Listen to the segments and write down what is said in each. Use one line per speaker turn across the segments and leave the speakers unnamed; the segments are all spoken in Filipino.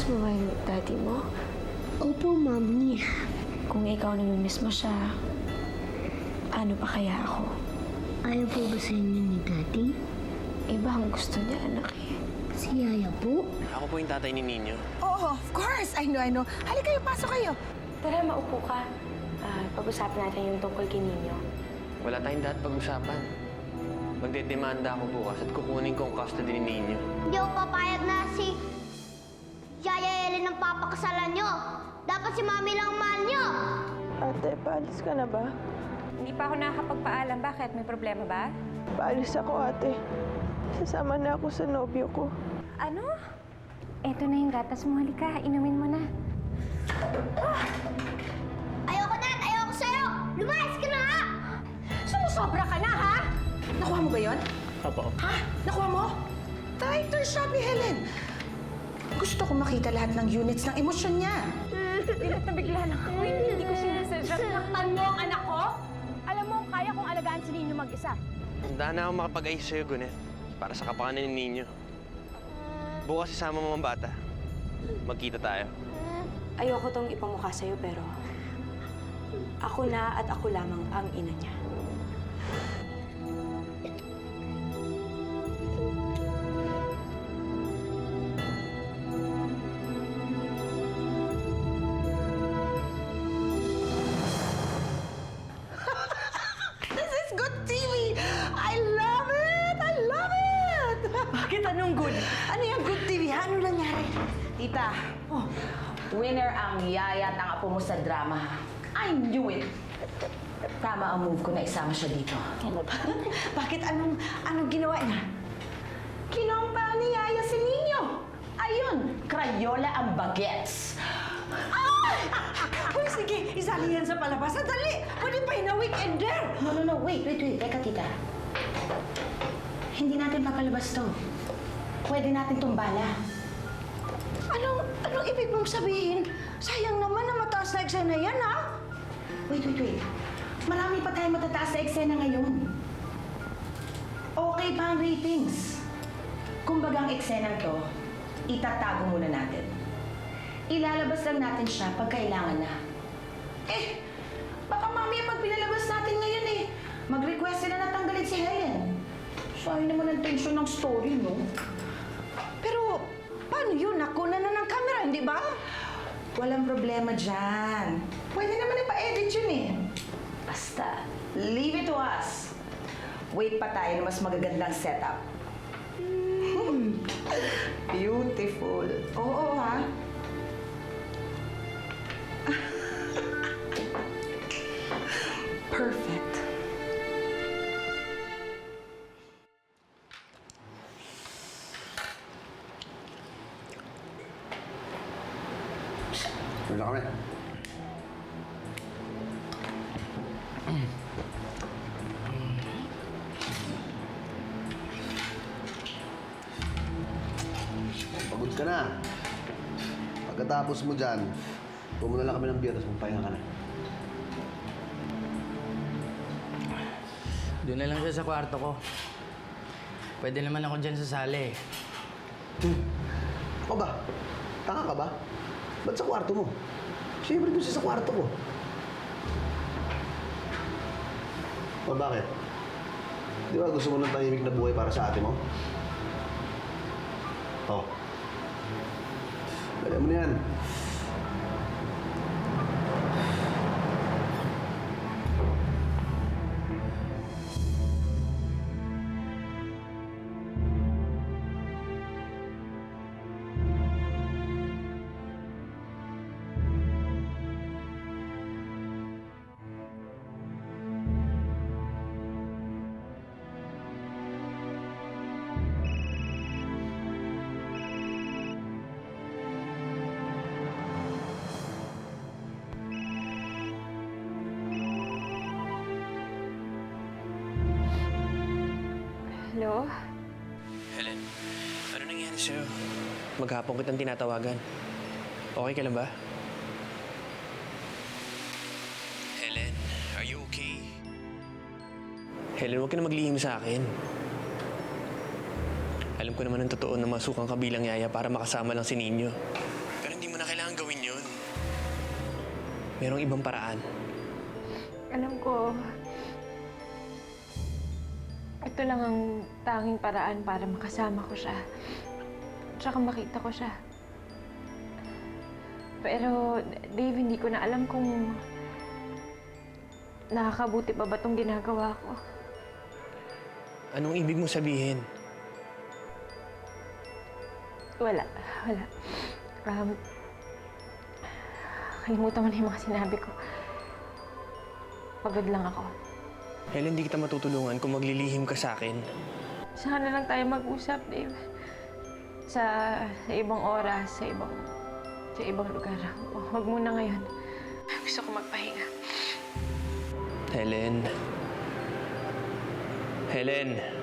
Namimiss mo ba yung daddy mo?
Opo, Mami.
Kung ikaw namimiss mo siya, paano pa kaya ako?
Ayaw po ba sa inyo ni Daddy?
Iba ang gusto niya, anak eh.
Si Yaya po?
Ako po yung tatay ni Ninyo.
Oo, of course. I know. Halika kayo, pasok kayo.
Tara, maupo ka. Pag-usapan natin yung tungkol kay Ninyo.
Wala tayong dapat pag-usapan. Magdedemanda ako bukas at kukunin ko ang custody ni Ninyo.
Hindi ako papayag na si Yaya Ellen ang papakasalan nyo. Dapat si Mami lang mahal nyo.
Ate, paalis ka na ba?
Hindi pa ako nakakapagpaalam. Bakit? May problema ba?
Paalis ako, ate. Sasama na ako sa nobyo ko.
Ano? Eto na yung gatas mo. Halika, inumin mo na.
Ayoko na at ayoko sa'yo. Lumayas ka na nga.
Sumusobra ka na, ha? Nakuha mo ba yon?
Apo.
Ha? Nakuha mo? Tighter Shopee, Helen. Gusto ko makita lahat ng units ng emosyon niya.
Bilat na bigla lang ako. Hindi ko sinasadya. Sinaktan mo ang anak ko? Alam mo, kaya kong alagaan si Ninyo mag-isa.
Handa na ako makapag-ayos sa'yo, Gunet. Para sa kapakanan ni Ninyo. Bukas isama mo ang bata. Magkita tayo.
Ayoko tong ipamukha sa'yo, pero ako na at ako lamang ang ina niya.
This is good TV! I love it! I love it! Bakit anong good? Ano yung good TV? Ano nangyari?
Tita, winner ang yaya at ang apo mo sa drama. I knew it. Tama ang move ko na isama siya dito.
Ano ba? Bakit anong ginawa niya? Kinompa ni Yaya si Ninyo.
Ayun, Crayola ang bagets.
Ay! Uy, sige, isali yan sa palabas. Dali! Pwede pa na weekender!
No. Wait. Teka, tita. Hindi natin papalabas to. Pwede natin tumbala.
Anong ibig mong sabihin? Sayang naman na mataas na eksena yan, ha?
Wait. Marami pa tayong matataas na eksena ngayon. Okay pa ang ratings. Kumbaga ang eksena to, itatago muna natin. Ilalabas lang natin siya pag kailangan na.
Baka mamaya pag pinalabas natin ngayon
Mag-request sila na tanggalin si Helen. Sayang naman ang tension ng story, no?
Pero, paano yun? Nakuha na ng camera, hindi ba?
Walang problema dyan.
Pwede naman ipa-edit yun
Basta, leave it to us. Wait pa tayo na mas magagandang setup.
Beautiful. Oo, ha? Perfect.
Wala kami. Pagod ka na. Pagkatapos mo dyan, pumuna lang kami ng beer, tapos magpahinga ka na.
Doon na lang siya sa kwarto ko. Pwede naman ako dyan sa sala eh.
Ako ba? Tanga ka ba? Ba't sa kwarto mo? Siyempre doon siya sa kwarto ko. O bakit? Di ba gusto mo ng tahimik na buhay para sa ate mo? Oh. Dali mo na yan.
Hello?
Helen, ano nangyari sa'yo? Maghapon kitang tinatawagan. Okay ka lang ba? Helen, are you okay? Helen, huwag ka na maglihim sa akin. Alam ko naman ang totoo na masukang kabilang yaya para makasama lang si Ninyo. kailangan gawin yun. Merong ibang paraan.
Alam ko, ito lang ang tanging paraan para makasama ko siya. Tsaka makita ko siya. Pero, Dave, hindi ko na alam kung nakakabuti pa ba itong ginagawa ko.
Anong ibig mo sabihin?
Wala. Kalimutan mo na yung mga sinabi ko. Pagod lang ako.
Helen, hindi kita matutulungan kung maglilihim ka sa akin.
Saan na lang tayo mag-usap, Dave? Sa ibang oras, sa ibang lugar. Huwag muna ngayon. Gusto ko magpahinga.
Helen. Helen.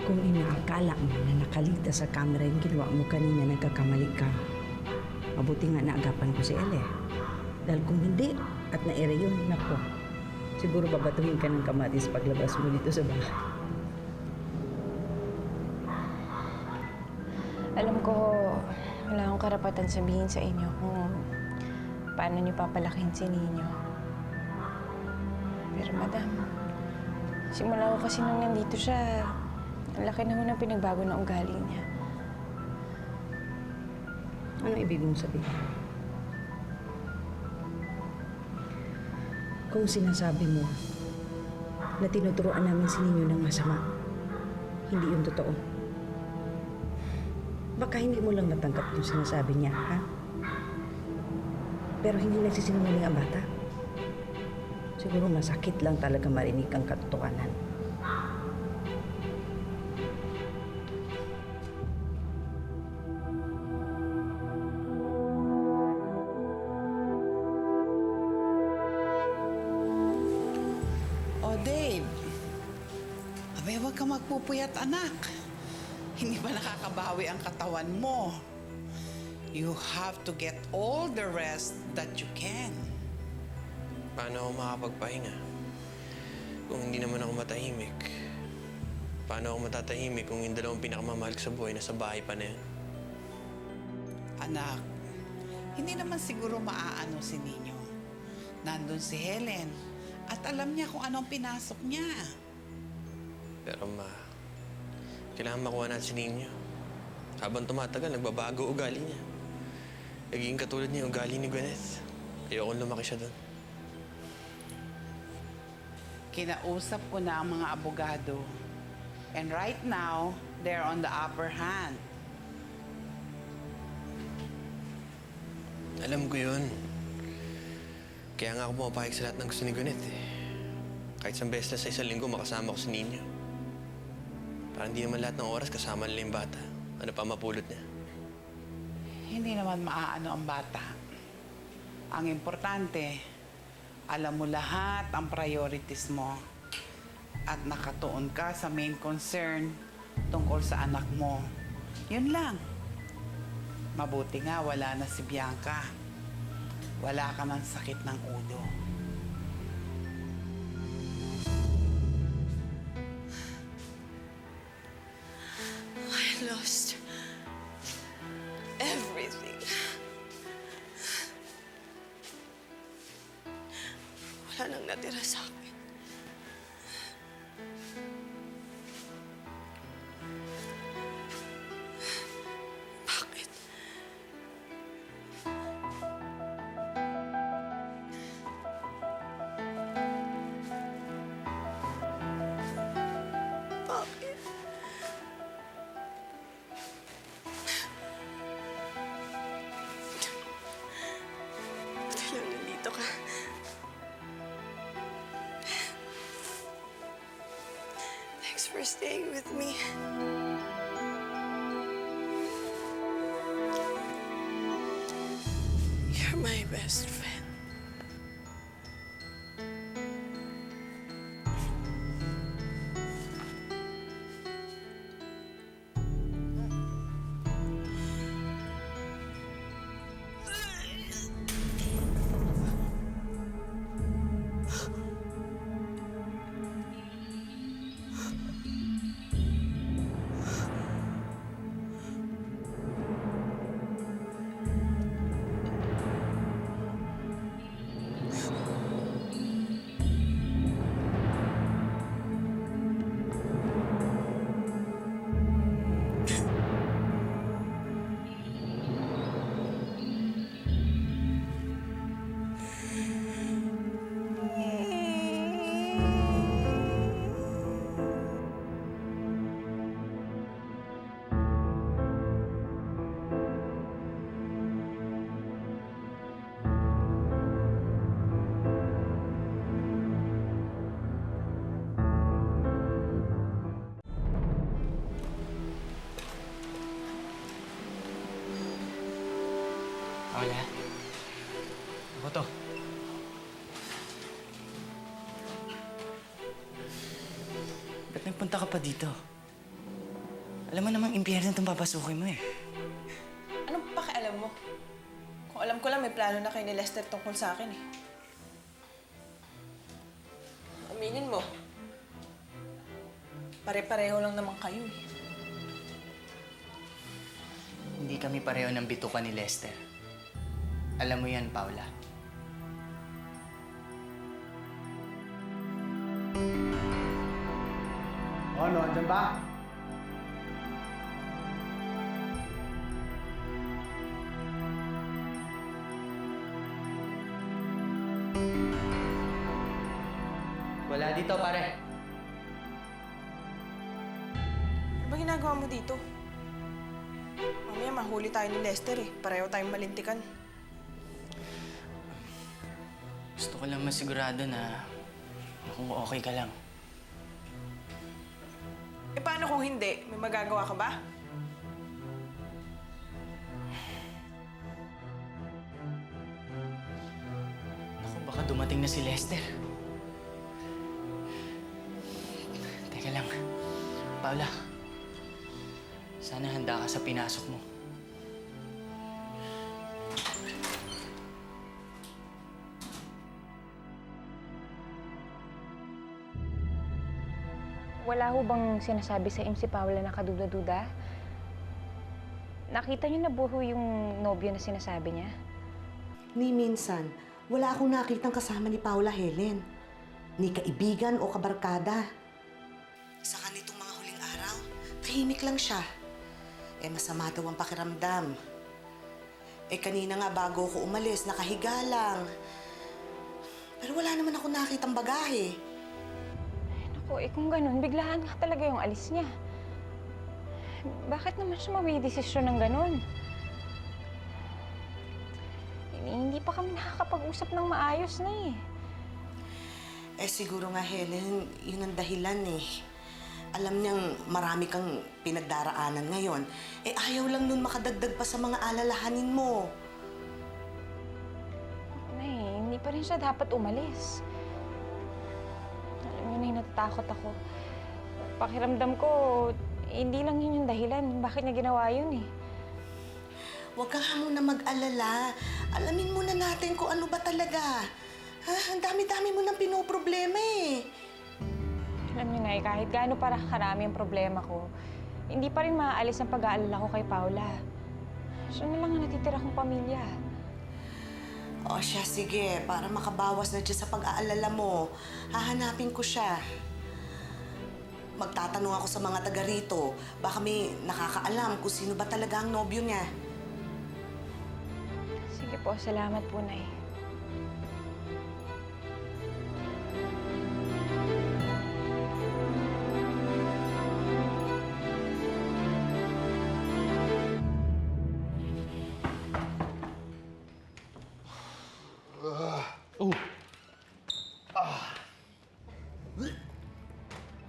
Kung inaakala mo na nakaligtas sa camera yung ginawa mo kanina, nagkakamali ka. Mabuti nga naagapan ko si Elle. Dahil kung hindi at na-ere yun, nako, siguro babatuhin ka ng kamatis paglabas mo dito sa bahay.
Alam ko, wala akong karapatan sabihin sa inyo kung paano niyo papalakin si Ninyo. Pero madam, simula ko kasi nung nandito siya, ang laki na ho ng pinagbago ng ugali niya.
Ano ibig mong sabihin? Kung sinasabi mo na tinuturoan namin si Ninyo ng masama, hindi yun totoo. Baka hindi mo lang natanggap yung sinasabi niya, ha? Pero hindi nagsisinungaling ang bata. Siguro masakit lang talaga marinig ang katotohanan.
Oh, Dave. Abay, huwag ka magpupuyat, anak. Hindi pa nakakabawi ang katawan mo. You have to get all the rest that you can.
Paano ako makapagpahinga? Kung hindi naman ako matahimik. Paano ako matatahimik kung yung dalawang pinakamamahal ko sa buhay nasa bahay pa na yan?
Anak, hindi naman siguro maaano si Ninyo. Nandun si Helen at alam niya kung anong pinasok niya.
Pero kailangan makuha natin si Ninyo. Habang tumatagal, nagbabago ugali niya. Nagiging katulad niya yung ugali ni Gwyneth. Ayokong lumaki siya doon.
Kinausap ko na ang mga abogado. And right now, they're on the upper hand.
Alam ko yun. Kaya nga ako pumapayag sa lahat ng gusto ni Gwyneth eh. Kahit isang beses na sa isang linggo, makasama ko si Ninyo. Para hindi naman lahat ng oras kasama nila yung bata. Ano pa mapulot niya?
Hindi naman maaano ang bata. Ang importante, alam mo lahat ang priorities mo at nakatuon ka sa main concern tungkol sa anak mo. Yun lang. Mabuti nga wala na si Bianca. Wala ka ng sakit ng ulo.
I lost everything. Wala nang natira sa akin. for staying with me. You're my best friend.
Paula. Ako to. Ba't nagpunta ka pa dito? Alam mo namang impyerno itong papasukin mo eh.
Anong pakialam mo? Kung alam ko lang, may plano na kayo ni Lester tungkol sa akin eh. Aminin mo. Pare-pareho lang naman kayo eh.
Hindi kami pareho ng bituka ni Lester. Alam mo yan, Paula.
Ano, andyan ba?
Wala dito, pare.
Ano ba ginagawa mo dito? Mamaya mahuli tayo ni Lester eh. Pareho tayong malintikan.
Gusto ko lang masigurado na kung okay ka lang.
Eh paano kung hindi? May magagawa ka ba?
Naku, baka dumating na si Lester. Teka lang. Paula, sana handa ka sa pinasok mo.
Wala ho bang sinasabi sa si Paula na kaduda-duda? Nakita niyo na buho yung nobyo na sinasabi niya?
Ni minsan, wala akong nakitang kasama ni Paula Helen. Ni kaibigan o kabarkada. Sa kanitong mga huling araw, tahimik lang siya. Masama daw ang pakiramdam. Kanina nga bago ako umalis, nakahiga lang. Pero wala naman ako nakitang bagahe.
Kung ganun, biglaan nga talaga yung alis niya. Bakit naman siya desisyon ng ganun? Hindi pa kami nakakapag-usap ng maayos na eh.
Siguro nga, Helen, yun ang dahilan eh. Alam niyang marami kang pinagdaraanan ngayon. Ayaw lang nun makadagdag pa sa mga alalahanin mo.
Nay, hindi pa rin siya dapat umalis. Alam niyo na, natatakot ako. Pakiramdam ko, hindi lang yun yung dahilan. Bakit niya ginawa yun eh?
Huwag ka nga muna mag-alala. Alamin muna natin kung ano ba talaga. Ang dami-dami mo nang pinoproblema eh.
Alam niyo na, kahit gaano para karami ang problema ko, hindi pa rin maaalis ang pag-aalala ko kay Paula. Siya na lang ang natitira kong pamilya.
O siya, sige. Para makabawas na dyan sa pag-aalala mo, hahanapin ko siya. Magtatanong ako sa mga taga rito. Baka may nakakaalam kung sino ba talaga ang nobyo niya.
Sige po, salamat po, Nay.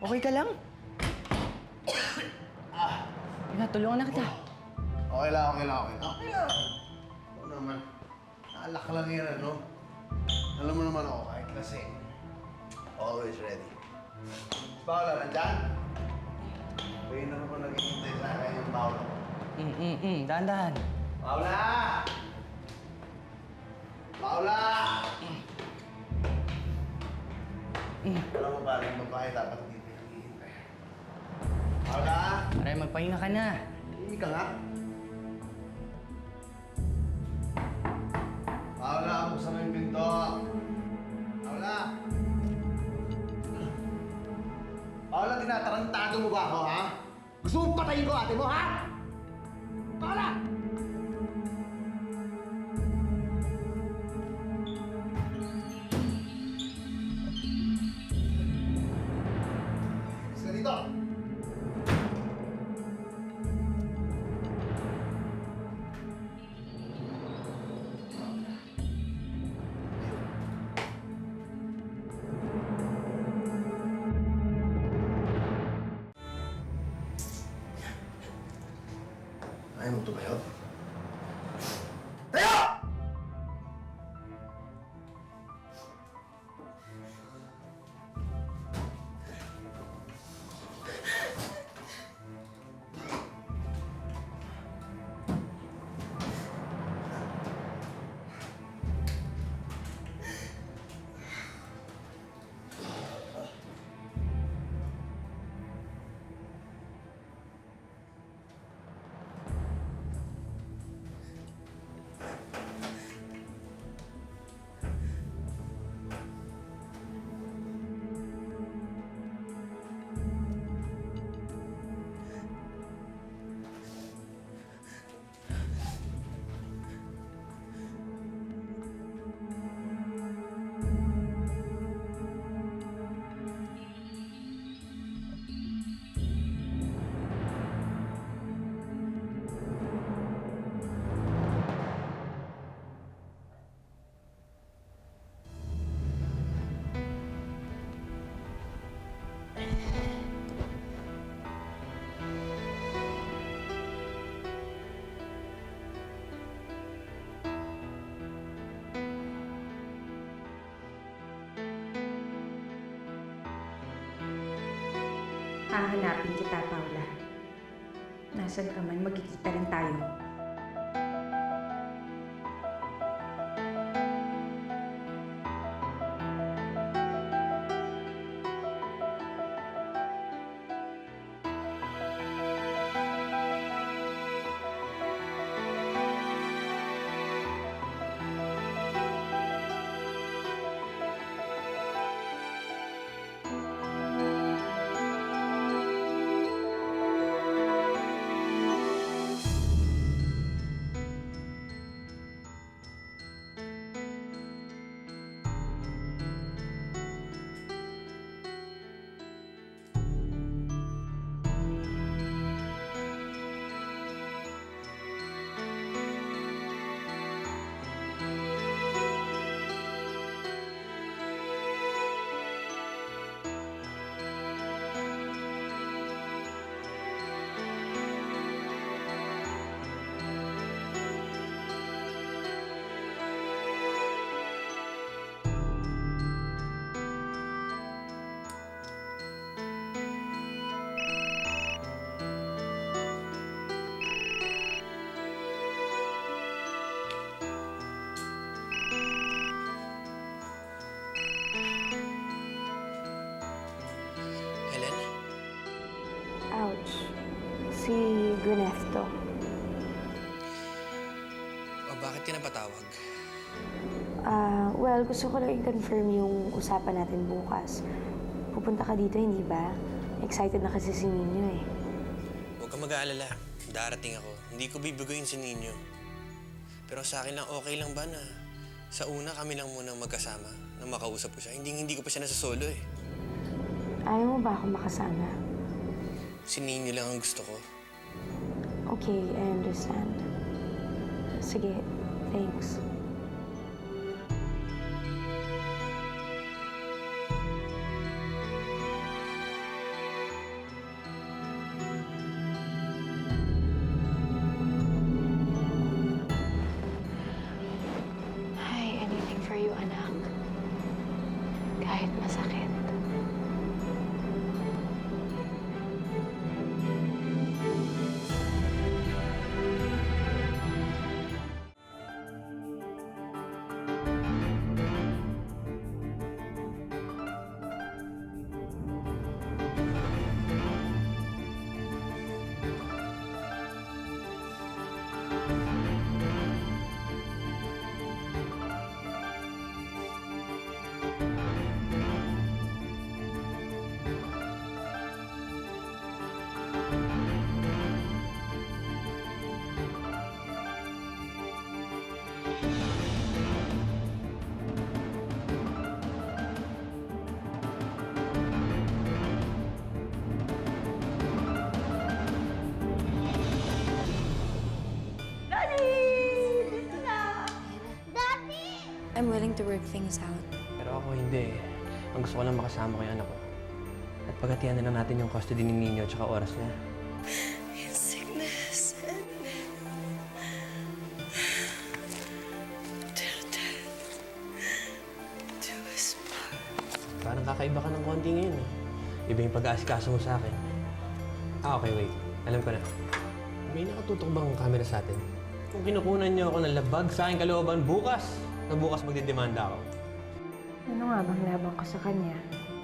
Okay ka lang? tulungan na kita.
Okay lang. Okay lang. Ito naman. Naalak lang yan, ano? Alam mo naman ako, kahit kasi. Always ready. Paula, nandyan? Pwede na naman naghihintay sa akin yung Paula.
Dahan-dahan.
Paula! Paula! Alam mo ba, yung babae dapat dito naghihintay. Paula!
Aray, magpahinga ka na.
Hindi ka nga. Paula, buksan mo yung pinto. Paula! Paula, tinatarantado mo ba ako, ha? Gusto mong patayin ko ate mo, ha? Paula! Isa dito! Ayaw mo tumayo? Tayo!
Hahanapin kita, Paula. Nasaan ka man, magkikita rin tayo.
Helen?
Ouch. Si Gwyneth to.
O bakit ka napatawag?
Well, gusto ko lang i-confirm yung usapan natin bukas. Pupunta ka dito, hindi ba? Excited na kasi si Nino eh.
Huwag ka mag-aalala. Darating ako. Hindi ko bibigoyin si Nino. Pero sa akin lang, okay lang ba na sa una kami lang munang magkasama na makausap ko siya. Hindi ko pa siya nasa solo eh.
Ayaw mo ba ako makasama?
Si Nino lang ang gusto ko.
Okay, I understand. Sige, thanks. I'm willing to work things out.
Pero ako hindi eh. Ang gusto ko lang makasama ko yung anak ko. At pagatihan na lang natin yung custody ni Nino at saka oras niya.
Sickness and
Parang kakaiba ka ng konti ngayon eh. Iba yung pag-aasikaso mo sa akin. Okay, wait. Alam ko na. May nakatutok bang camera sa atin? Kung kinukunan niyo ako ng labag sa aking kalooban bukas, na bukas magdidemanda ako.
Ano nga bang labang ko sa kanya?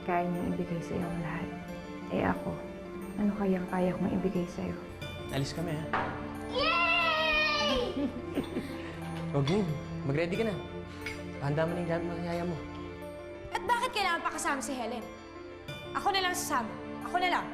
Kaya niyang ibigay sa iyo ang lahat. Eh ako, ano kayang kaya kong ibigay sa iyo?
Alis kami, ha? Yay! O, game. Mag-ready ka na. Handa mo na yung gamit ng yaya mo.
At bakit kailangan pa kasama si Helen? Ako na lang sasama. Ako na lang.